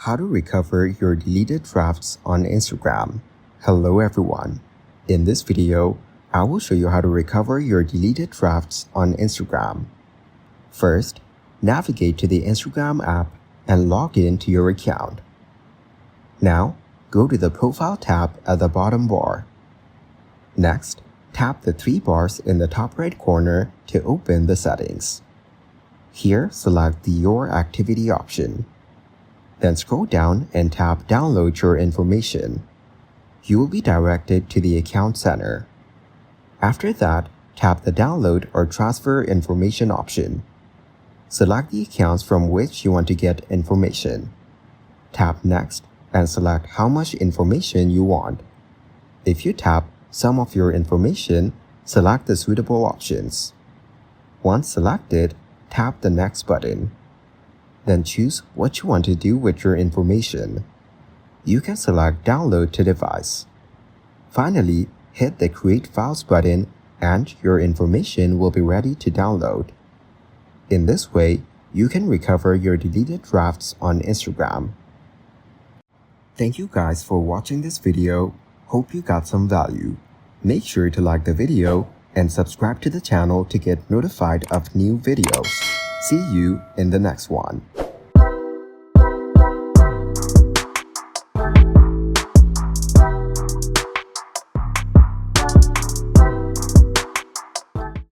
How to recover your deleted drafts on Instagram. Hello everyone. In this video, I will show you how to recover your deleted drafts on Instagram. First, navigate to the Instagram app and log in to your account. Now, go to the Profile tab at the bottom bar. Next, tap the three bars in the top right corner to open the settings. Here, select the Your Activity option. Then scroll down and tap Download Your Information. You will be directed to the Account Center. After that, tap the Download or Transfer Information option. Select the accounts from which you want to get information. Tap Next and select how much information you want. If you tap Some of your information, select the suitable options. Once selected, tap the Next button. Then choose what you want to do with your information. You can select Download to device. Finally, hit the Create Files button and your information will be ready to download. In this way, you can recover your deleted drafts on Instagram. Thank you guys for watching this video. Hope you got some value. Make sure to like the video and subscribe to the channel to get notified of new videos. See you in the next one.